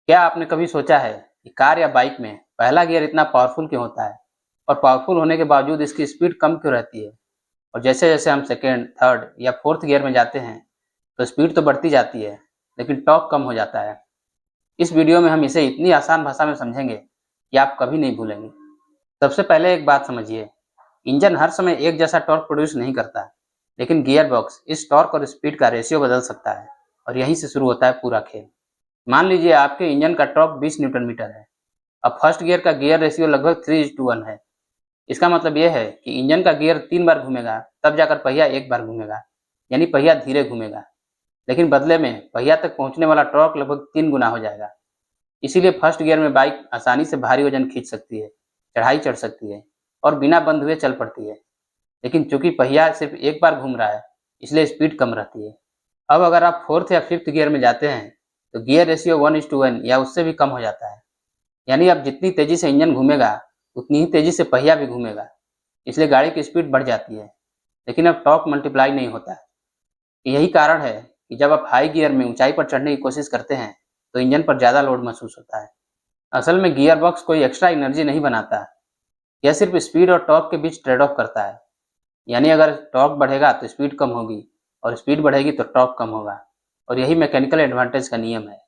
क्या आपने कभी सोचा है कि कार या बाइक में पहला गियर इतना पावरफुल क्यों होता है और पावरफुल होने के बावजूद इसकी स्पीड कम क्यों रहती है? और जैसे जैसे हम सेकेंड, थर्ड या फोर्थ गियर में जाते हैं तो स्पीड तो बढ़ती जाती है, लेकिन टॉर्क कम हो जाता है। इस वीडियो में हम इसे इतनी आसान भाषा में समझेंगे कि आप कभी नहीं भूलेंगे। सबसे पहले एक बात समझिए, इंजन हर समय एक जैसा टॉर्क प्रोड्यूस नहीं करता, लेकिन गियर बॉक्स इस टॉर्क और स्पीड का रेशियो बदल सकता है और यहीं से शुरू होता है पूरा खेल। मान लीजिए आपके इंजन का टॉर्क 20 न्यूटन मीटर है। अब फर्स्ट गियर का गियर रेशियो लगभग 3:1 है। इसका मतलब यह है कि इंजन का गियर 3 बार घूमेगा, तब जाकर पहिया एक बार घूमेगा, यानी पहिया धीरे घूमेगा। लेकिन बदले में पहिया तक पहुंचने वाला टॉर्क लगभग 3 गुना हो जाएगा। इसीलिए फर्स्ट गियर में बाइक आसानी से भारी वजन खींच सकती है, चढ़ाई चढ़ सकती है और बिना बंद हुए चल पड़ती है। लेकिन चूंकि पहिया सिर्फ एक बार घूम रहा है, इसलिए स्पीड कम रहती है। अब अगर आप फोर्थ या फिफ्थ गियर में जाते हैं तो गियर रेशियो 1:1 या उससे भी कम हो जाता है। यानी अब जितनी तेजी से इंजन घूमेगा, उतनी ही तेजी से पहिया भी घूमेगा। इसलिए गाड़ी की स्पीड बढ़ जाती है, लेकिन अब टॉर्क मल्टीप्लाई नहीं होता है। यही कारण है कि जब आप हाई गियर में ऊंचाई पर चढ़ने की कोशिश करते हैं तो इंजन पर ज़्यादा लोड महसूस होता है। असल में गियर बॉक्स कोई एक्स्ट्रा एनर्जी नहीं बनाता, यह सिर्फ स्पीड और टॉर्क के बीच ट्रेड ऑफ करता है। यानी अगर टॉर्क बढ़ेगा तो स्पीड कम होगी और स्पीड बढ़ेगी तो टॉर्क कम होगा, और यही मैकेनिकल एडवांटेज का नियम है।